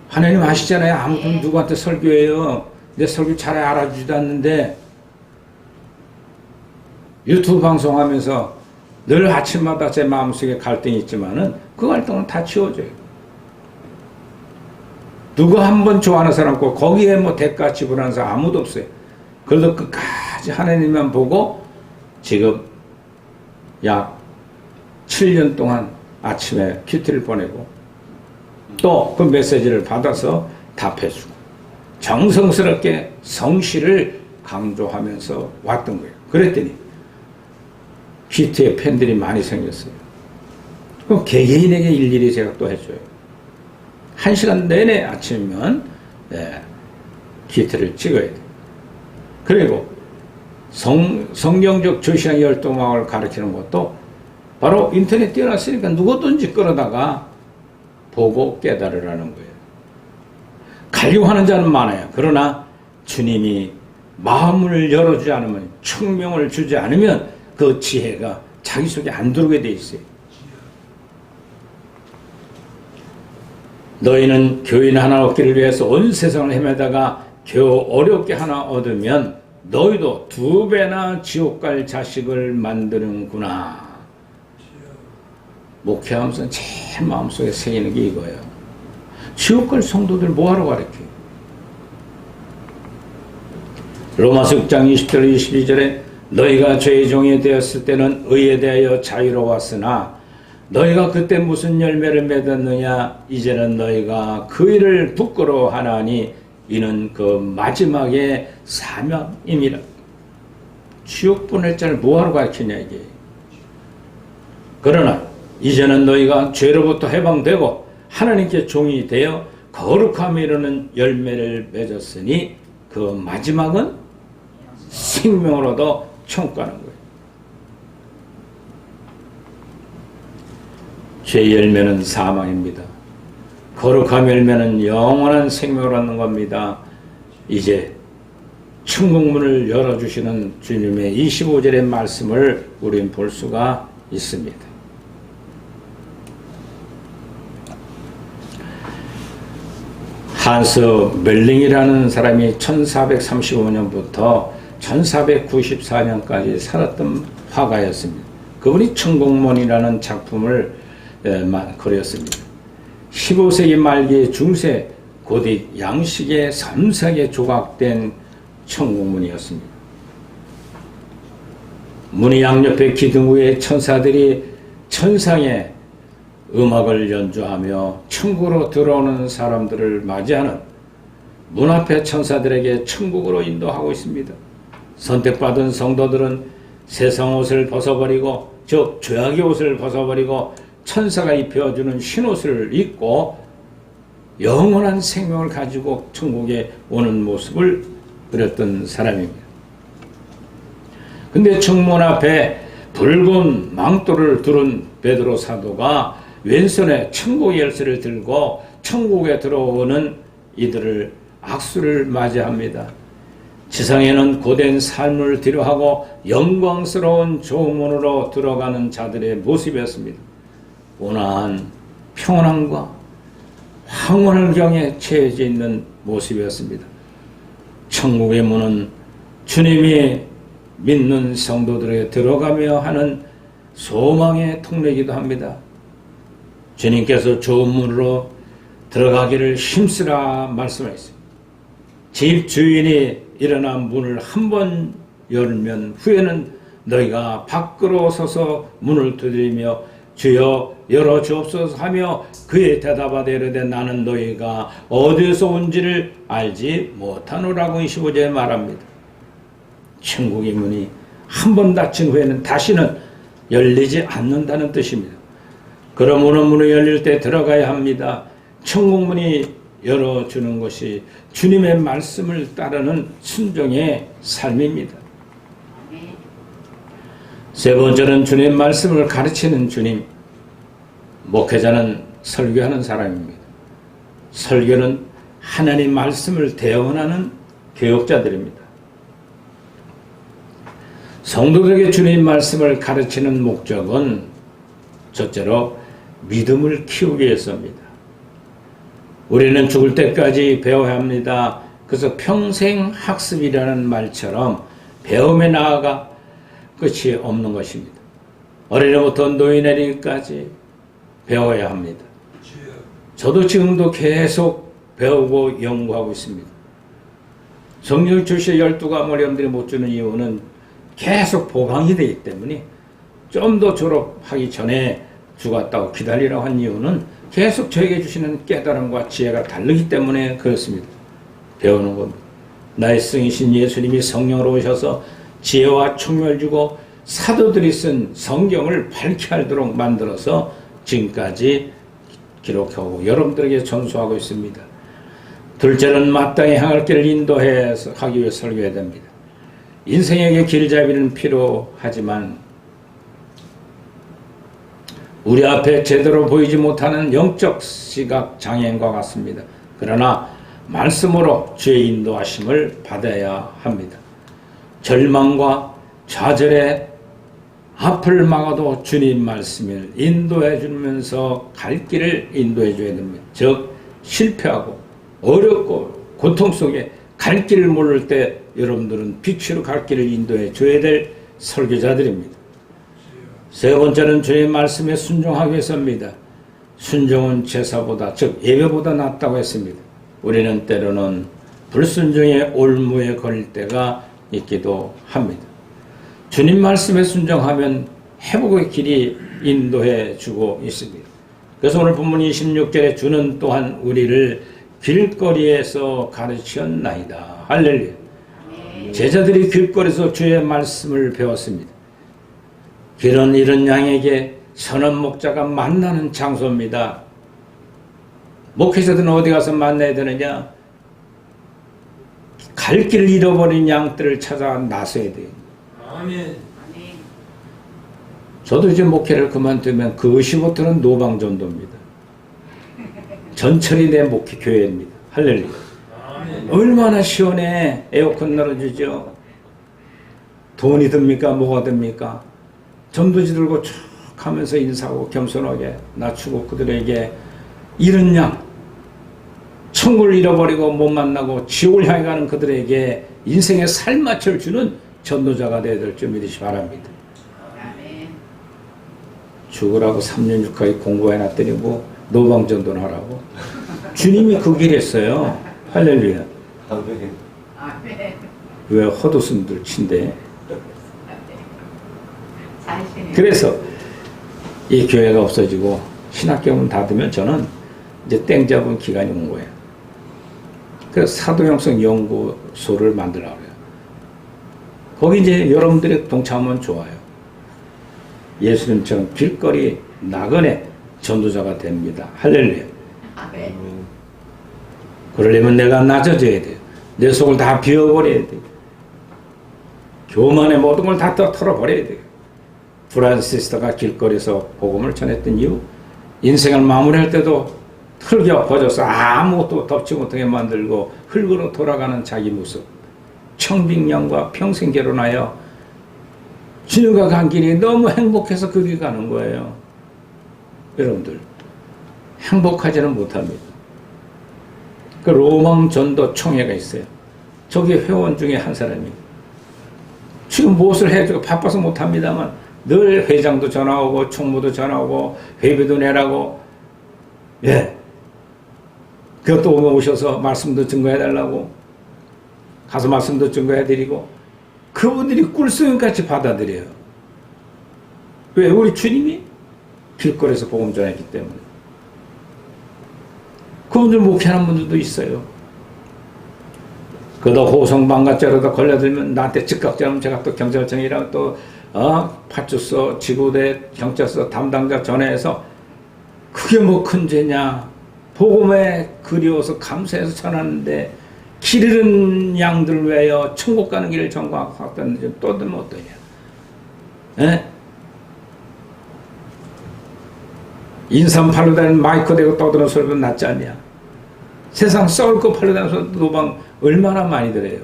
하나님 아시잖아요. 아무도 누구한테 설교해요. 내 설교 잘 알아주지도 않는데 유튜브 방송하면서 늘 아침마다 제 마음속에 갈등이 있지만은 그 갈등은 다 치워져요. 누구 한 번 좋아하는 사람 없고 거기에 뭐 대가 지불하는 사람 아무도 없어요. 그래도 끝까지 하나님만 보고 지금 약 7년 동안 아침에 큐티를 보내고 또 그 메시지를 받아서 답해주고 정성스럽게 성실을 강조하면서 왔던 거예요. 그랬더니 큐티의 팬들이 많이 생겼어요. 그럼 개개인에게 일일이 제가 또 해줘요. 1시간 내내 아침이면 큐티를 찍어야 돼요. 그리고 성경적 조시아 열도막을 가르치는 것도 바로 인터넷 띄워놨으니까 누구든지 끌어다가 보고 깨달으라는 거예요. 가려고 하는 자는 많아요. 그러나 주님이 마음을 열어주지 않으면, 청명을 주지 않으면 그 지혜가 자기 속에 안 들어오게 돼 있어요. 너희는 교인 하나 얻기를 위해서 온 세상을 헤매다가 겨우 어렵게 하나 얻으면 너희도 2배나 지옥 갈 자식을 만드는구나. 목회하면서 제 마음속에 새기는 게 이거예요. 지옥 갈 성도들 뭐하러 가르쳐요? 로마서 6장 20절 22절에 너희가 죄의 종이 되었을 때는 의에 대하여 자유로웠으나 너희가 그때 무슨 열매를 맺었느냐? 이제는 너희가 그 일을 부끄러워하나니 이는 그 마지막의 사명임이라. 지옥 보낼 자를 뭐하러 가르치냐 이게. 그러나 이제는 너희가 죄로부터 해방되고 하나님께 종이 되어 거룩함에 이르는 열매를 맺었으니 그 마지막은 생명을 얻어 천국하는 거예요. 죄의 열매는 사망입니다. 거룩함 열매는 영원한 생명을 얻는 겁니다. 이제 천국문을 열어주시는 주님의 25절의 말씀을 우린 볼 수가 있습니다. 한스 멜링이라는 사람이 1435년부터 1494년까지 살았던 화가였습니다. 그분이 천국문이라는 작품을 그렸습니다. 15세기 말기 중세 고딕 양식의 3색에 조각된 천국문이었습니다. 문이 양옆에 기둥 위에 천사들이 천상의 음악을 연주하며 천국으로 들어오는 사람들을 맞이하는 문 앞에 천사들에게 천국으로 인도하고 있습니다. 선택받은 성도들은 세상 옷을 벗어버리고, 즉 죄악의 옷을 벗어버리고 천사가 입혀주는 흰옷을 입고 영원한 생명을 가지고 천국에 오는 모습을 그렸던 사람입니다. 근데 청문 앞에 붉은 망토를 두른 베드로 사도가 왼손에 천국의 열쇠를 들고 천국에 들어오는 이들을 악수를 맞이합니다. 지상에는 고된 삶을 뒤로하고 영광스러운 조문으로 들어가는 자들의 모습이었습니다. 온화한 평온함과 황홀한 경에 채워져 있는 모습이었습니다. 천국의 문은 주님이 믿는 성도들에게 들어가며 하는 소망의 통로이기도 합니다. 주님께서 좋은 문으로 들어가기를 힘쓰라 말씀하셨습니다. 집 주인이 일어나 문을 한 번 열면 후에는 너희가 밖으로 서서 문을 두드리며 주여 열어주옵소서 하며 그에 대답하되 이르되 나는 너희가 어디서 온지를 알지 못하노라고 25절에 말합니다. 천국의 문이 한 번 닫힌 후에는 다시는 열리지 않는다는 뜻입니다. 그러므로 문이 열릴 때 들어가야 합니다. 천국 문이 열어주는 것이 주님의 말씀을 따르는 순종의 삶입니다. 세 번째는 주님의 말씀을 가르치는 주님. 목회자는 설교하는 사람입니다. 설교는 하나님 말씀을 대언하는 교육자들입니다. 성도들에게 주님 말씀을 가르치는 목적은 첫째로 믿음을 키우기 위해서입니다. 우리는 죽을 때까지 배워야 합니다. 그래서 평생 학습이라는 말처럼 배움에 나아가 끝이 없는 것입니다. 어린애부터 노인에 이르기까지 배워야 합니다. 저도 지금도 계속 배우고 연구하고 있습니다. 성령 출시 12가지 어려움들이 못 주는 이유는 계속 보강이 되기 때문에 좀 더 졸업하기 전에 죽었다고 기다리라고 한 이유는 계속 저에게 주시는 깨달음과 지혜가 다르기 때문에 그렇습니다. 배우는 겁니다. 나의 스승이신 예수님이 성령으로 오셔서 지혜와 총명을 주고 사도들이 쓴 성경을 밝게 알도록 만들어서 지금까지 기록하고 여러분들에게 전수하고 있습니다. 둘째는 마땅히 향할 길을 인도해서 하기 위해 설교해야 됩니다. 인생에게 길잡이는 필요하지만 우리 앞에 제대로 보이지 못하는 영적 시각 장애인과 같습니다. 그러나 말씀으로 주의 인도하심을 받아야 합니다. 절망과 좌절에 앞을 막아도 주님 말씀을 인도해 주면서 갈 길을 인도해 줘야 됩니다. 즉 실패하고 어렵고 고통 속에 갈 길을 모를 때 여러분들은 빛으로 갈 길을 인도해 줘야 될 설교자들입니다. 세 번째는 주의 말씀에 순종하기 위해서입니다. 순종은 제사보다 즉 예배보다 낫다고 했습니다. 우리는 때로는 불순종의 올무에 걸릴 때가 있기도 합니다. 주님 말씀에 순종하면 회복의 길이 인도해 주고 있습니다. 그래서 오늘 본문 26절에 주는 또한 우리를 길거리에서 가르치었나이다. 할렐루야. 제자들이 길거리에서 주의 말씀을 배웠습니다. 길은 잃은 양에게 선한 목자가 만나는 장소입니다. 목회자들은 어디 가서 만나야 되느냐? 갈 길을 잃어버린 양들을 찾아 나서야 돼요. 아멘. 저도 이제 목회를 그만두면 그 시부터는 노방전도입니다. 전철이 내 목회 교회입니다. 할렐루야. 아멘. 얼마나 시원해. 에어컨 열어주죠. 돈이 듭니까? 뭐가 듭니까? 전도지 들고 쭉 하면서 인사하고 겸손하게 낮추고 그들에게 잃은 양, 천국을 잃어버리고 못 만나고 지옥을 향해 가는 그들에게 인생의 살맛을 주는 전도자가 되어야 될 줄 믿으시 바랍니다. 죽으라고 3년 6개월 공부해놨더니 뭐 노방전도를 하라고. 주님이 그 길 했어요. 할렐루야. 왜 헛웃음들 친대? 그래서 이 교회가 없어지고 신학교문 닫으면 저는 이제 땡 잡은 기간이 온 거예요. 그래서 사도형성 연구소를 만들라고 해요. 거기 이제 여러분들이 동참하면 좋아요. 예수님처럼 길거리 나그네 전도자가 됩니다. 할렐루야. 그러려면 내가 낮아져야 돼요. 내 속을 다 비워버려야 돼요. 교만의 모든 걸 다 털어버려야 돼요. 프란시스가 길거리에서 복음을 전했던 이유, 인생을 마무리할 때도 흙이 엎어져서 아무것도 덮지 못하게 만들고 흙으로 돌아가는 자기 모습, 청빙령과 평생 결혼하여 주님과 간 길이 너무 행복해서 그 길 가는 거예요. 여러분들 행복하지는 못합니다. 그 로망 전도 총회가 있어요. 저기 회원 중에 한 사람이 지금 무엇을 해주고 바빠서 못합니다만 늘 회장도 전화오고 총무도 전화오고 회비도 내라고, 예, 그것도 오셔서 말씀도 증거해달라고 가서 말씀도 증거해드리고 그분들이 꿀수염같이 받아들여요. 왜? 우리 주님이 길거리에서 복음 전했기 때문에. 그분들 목회하는 분들도 있어요. 그도 호송방가죄로도 걸려들면 나한테 즉각자면 제가 또 경찰청이랑 또 파출소, 지구대, 경찰서 담당자 전화해서 그게 뭐 큰 죄냐. 복음에 그리워서 감사해서 전하는데 길 잃은 양들 외여 천국 가는 길을 전공하고 갔다는데 또 들면 어떠냐. 에? 인삼 팔로 다니는 마이크 대고 떠드는 소리도 낫지 않냐. 세상 썩을 거 팔로 다니면서 노방 얼마나 많이 들어요.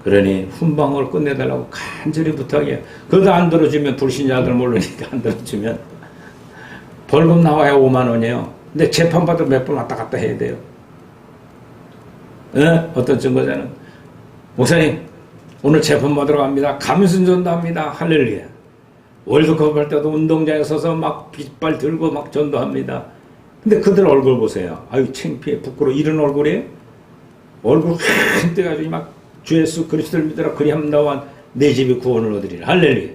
그러니 훈방을 끝내달라고 간절히 부탁해요. 그것도 안 들어주면 불신자들 모르니까 안 들어주면 벌금 나와야 5만 원이에요. 근데 재판받아 몇 번 왔다 갔다 해야 돼요. 어떤 증거자는 목사님 오늘 재판받으러 갑니다. 가면서 전도합니다. 할렐루야. 월드컵 할 때도 운동장에 서서 막 빗발 들고 막 전도합니다. 근데 그들 얼굴 보세요. 아유 창피해 부끄러워. 이런 얼굴이에요? 얼굴 큰 떼가지고 막 주 예수 그리스도를 믿으라 그리하면 나와 내 집이 구원을 얻으리라. 할렐루야.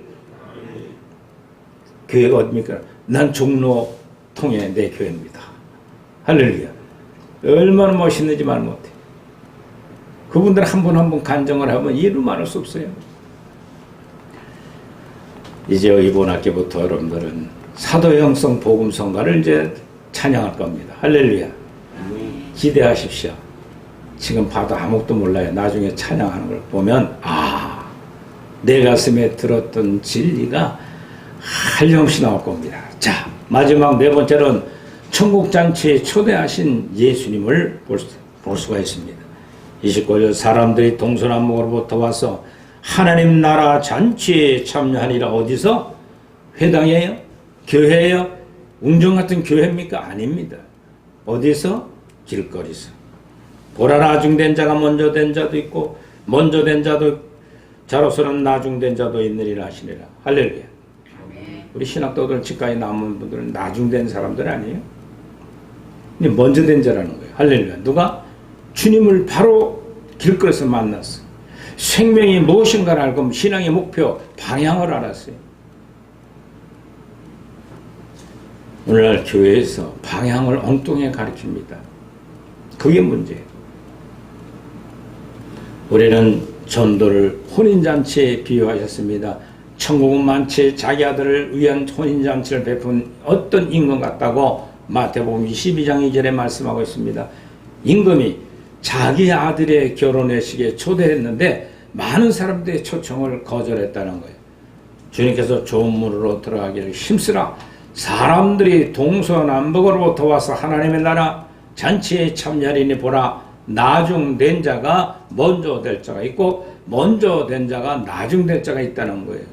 교회가 어딥니까? 난 종로 통해 내 교회입니다. 할렐루야. 얼마나 멋있는지 말 못해. 그분들 한 분 한 분 간증을 하면 이루 말할 수 없어요. 이제 이번 학기부터 여러분들은 사도행성 복음성가를 이제 찬양할 겁니다. 할렐루야. 기대하십시오. 지금 봐도 아무것도 몰라요. 나중에 찬양하는 걸 보면 내 가슴에 들었던 진리가 한량없이 나올 겁니다. 자, 마지막 네 번째는 천국잔치에 초대하신 예수님을 볼 수가 있습니다. 29절 사람들이 동서남북으로부터 와서 하나님 나라 잔치에 참여하니라. 어디서? 회당이에요? 교회예요? 웅정 같은 교회입니까? 아닙니다. 어디서? 길거리에서. 보라 나중된 자가 먼저 된 자도 있고 먼저 된 자도 자로서는 나중된 자도 있느니라 하시니라. 할렐루야. 우리 신학도들 집까지 남은 분들은 나중된 사람들 아니에요? 근데 먼저 된 자라는 거예요. 할렐루야. 누가? 주님을 바로 길거리에서 만났어. 생명이 무엇인가를 알고 신앙의 목표, 방향을 알았어요. 오늘날 교회에서 방향을 엉뚱하게 가르칩니다. 그게 문제예요. 우리는 전도를 혼인잔치에 비유하셨습니다. 천국은 만체 자기 아들을 위한 혼인잔치를 베푼 어떤 임금 같다고 마태복음 22장 2절에 말씀하고 있습니다. 임금이 자기 아들의 결혼회식에 초대했는데 많은 사람들의 초청을 거절했다는 거예요. 주님께서 좋은 문으로 들어가기를 힘쓰라. 사람들이 동서남북으로부터 와서 하나님의 나라 잔치에 참여하리니 보라. 나중된 자가 먼저 될 자가 있고 먼저 된 자가 나중될 자가 있다는 거예요.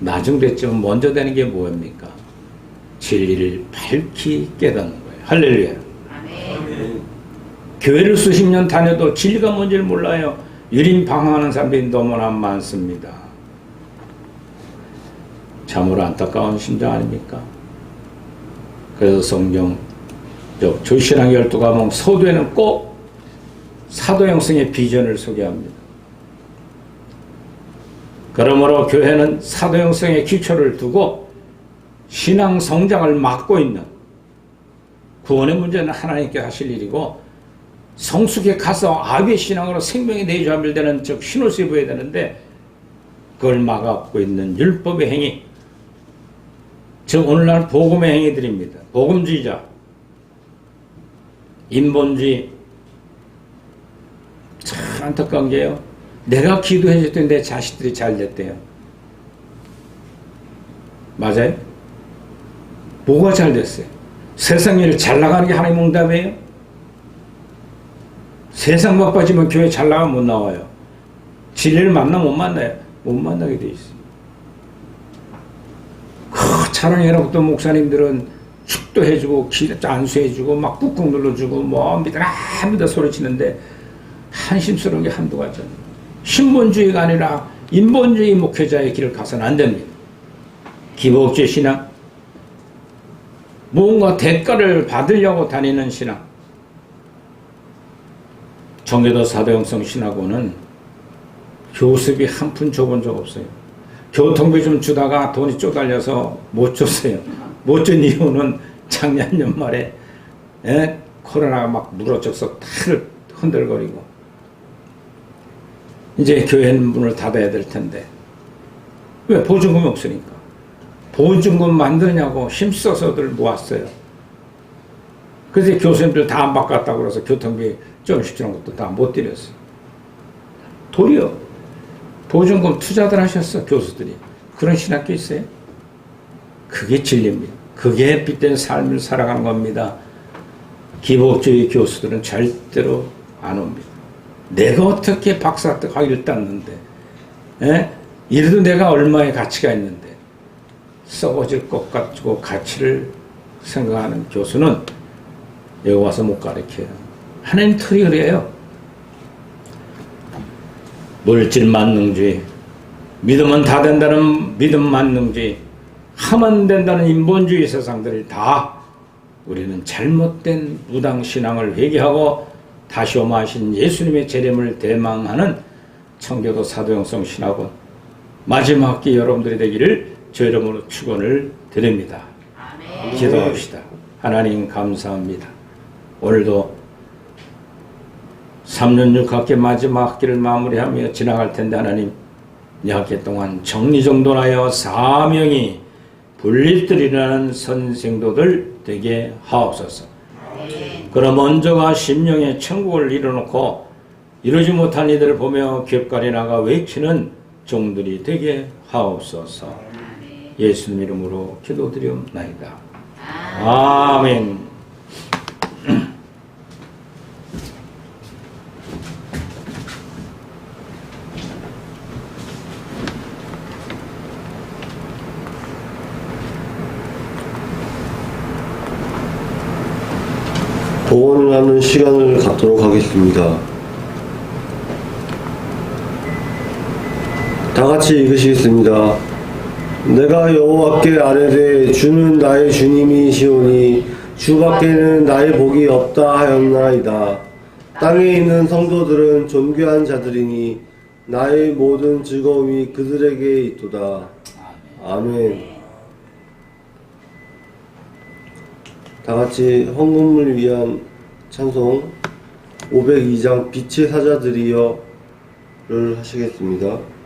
나중됐지만 먼저 되는 게 뭐입니까? 진리를 밝히 깨닫는 거예요. 할렐루야. 아멘. 교회를 수십 년 다녀도 진리가 뭔지를 몰라요. 유린 방황하는 사람들이 너무나 많습니다. 참으로 안타까운 심정 아닙니까? 그래서 성경 조신앙 12과목 서두에는 꼭 사도행성의 비전을 소개합니다. 그러므로 교회는 사도행성의 기초를 두고 신앙 성장을 막고 있는, 구원의 문제는 하나님께 하실 일이고 성숙에 가서 아비의 신앙으로 생명이 내조합일되는 즉 신을 세워야 되는데 그걸 막아갖고 있는 율법의 행위, 즉 오늘날 복음의 행위들입니다. 복음주의자, 인본주의. 참 안타까운 게요, 내가 기도해줬더니 내 자식들이 잘 됐대요. 맞아요? 뭐가 잘 됐어요? 세상 일 잘 나가는 게 하나님 응답이에요? 세상 바빠지면 교회 잘 나가면 못 나와요. 진리를 만나면 못 만나요. 못 만나게 돼 있어요. 차량이라고 또 목사님들은 축도해주고 안수해주고 막 꾹꾹 눌러주고 뭐 믿어라 소리치는데 한심스러운 게 한두 가지. 신본주의가 아니라 인본주의 목회자의 길을 가서는 안 됩니다. 기복주의 신앙, 뭔가 대가를 받으려고 다니는 신앙. 정교도 사도행성 신학원은 교습이 한 푼 줘본 적 없어요. 교통비 좀 주다가 돈이 쪼달려서 못 줬어요. 못 준 이유는 작년 연말에 코로나가 막 물어져서 다 흔들거리고 이제 교회 문을 닫아야 될 텐데 왜? 보증금이 없으니까. 보증금 만드냐고 힘써서들 모았어요. 그래서 교수님들 다 안 바꿨다고 그래서 교통비 조금씩 주는 것도 다 못 드렸어요. 도리어 보증금 투자들 하셨어, 교수들이. 그런 신학교 있어요? 그게 진리입니다. 그게 빛된 삶을 살아가는 겁니다. 기복주의 교수들은 절대로 안 옵니다. 내가 어떻게 박사학위를 땄는데, 이래도 내가 얼마의 가치가 있는데, 썩어질 것 같고 가치를 생각하는 교수는 여기 와서 못 가르쳐요. 하나님 틀이 그래요. 물질 만능주의, 믿으면 다 된다는 믿음 만능주의, 하면 된다는 인본주의 세상들을 다 우리는 잘못된 무당신앙을 회개하고 다시 오마하신 예수님의 재림을 대망하는 청교도 사도행성 신학원, 마지막 학기 여러분들이 되기를 주 이름으로 축원을 드립니다. 기도합시다. 하나님 감사합니다. 오늘도 3년 6학기 마지막 학기를 마무리하며 지나갈 텐데 하나님 이 학기 동안 정리정돈하여 사명이 불릴들이라는 선생도들 되게 하옵소서. 그럼 먼저가 심령의 천국을 이뤄놓고 이루지 못한 이들을 보며 격갈이 나가 외치는 종들이 되게 하옵소서. 예수님 이름으로 기도드리옵나이다. 아멘. 봉헌을 하는 시간을 갖도록 하겠습니다. 다 같이 읽으시겠습니다. 내가 여호와께 아뢰되 주는 나의 주님이시오니 주밖에는 나의 복이 없다 하였나이다. 땅에 있는 성도들은 존귀한 자들이니 나의 모든 즐거움이 그들에게 있도다. 아멘. 다 같이 헌금을 위한 찬송 502장 빛의 사자들이여를 하시겠습니다.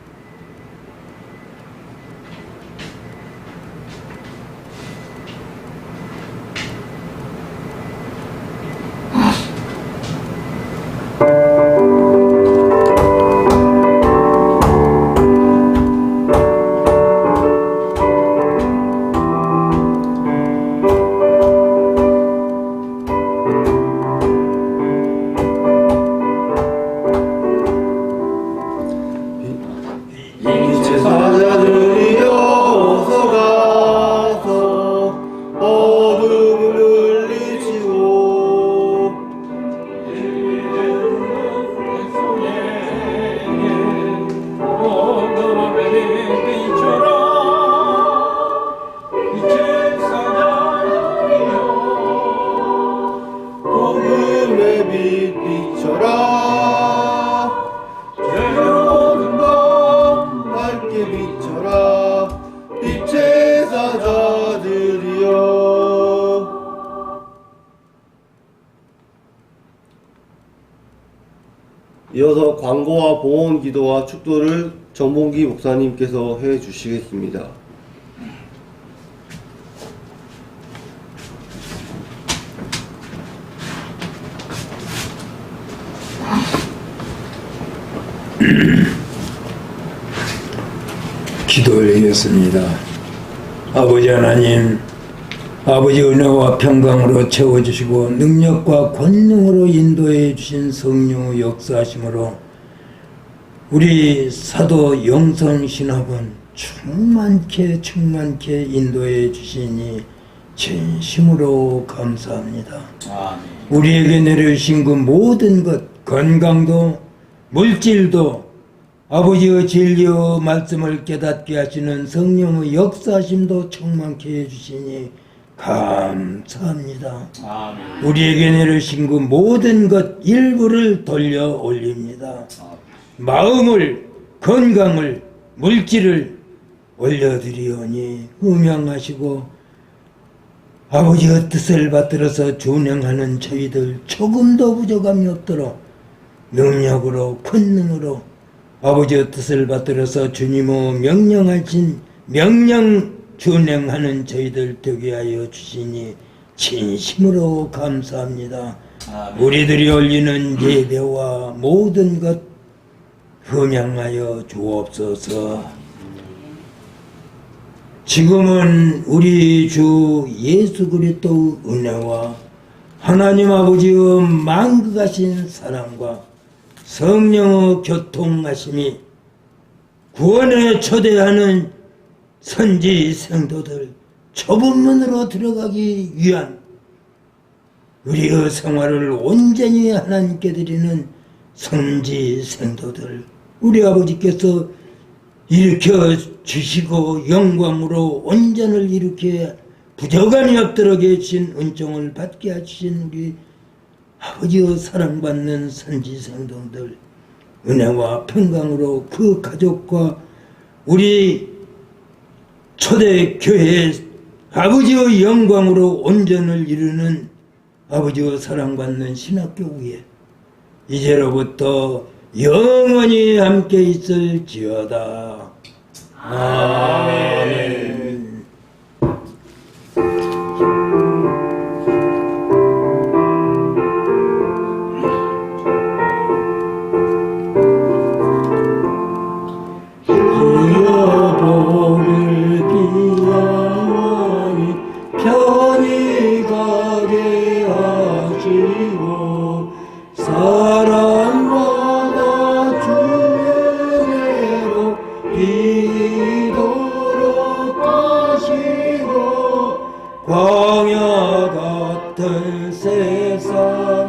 이어서 광고와 봉헌 기도와 축도를 정봉기 목사님께서 해 주시겠습니다. 기도드리겠습니다. 아버지 하나님, 아버지 은혜와 평강으로 채워주시고 능력과 권능으로 인도해 주신 성령 역사하심으로 우리 사도 영성신학은 충만케 인도해 주시니 진심으로 감사합니다. 우리에게 내려주신 그 모든 것, 건강도 물질도 아버지의 진리의 말씀을 깨닫게 하시는 성령의 역사심도 충만케 해주시니 감사합니다. 아멘. 우리에게 내려주신 그 모든 것 일부를 돌려 올립니다. 마음을, 건강을, 물질을 올려드리오니 음양하시고 아버지의 뜻을 받들어서 준행하는 저희들 조금도 부족함이 없도록 능력으로 권능으로 아버지의 뜻을 받들어서 주님의 명령하신 명령 준행하는 저희들 되게 하여 주시니 진심으로 감사합니다. 우리들이 올리는 예배와 모든 것 흥양하여 주옵소서. 지금은 우리 주 예수 그리스도의 은혜와 하나님 아버지의 만극하신 사랑과 성령의 교통하심이 구원에 초대하는 선지 성도들 좁은 문으로 들어가기 위한 우리의 생활을 온전히 하나님께 드리는 선지 성도들 우리 아버지께서 일으켜 주시고 영광으로 온전을 일으켜 부족함이 없도록 해주신 은총을 받게 해주신 우리 아버지의 사랑받는 선지 성도들 은혜와 평강으로 그 가족과 우리 초대교회 아버지의 영광으로 온전을 이루는 아버지의 사랑받는 신학교구에 이제로부터 영원히 함께 있을지어다. 아멘. 주여 복을 비하니 편히 가게 하시고 사랑받아 주의 은혜로 이도록 하시고 광야 같은 세상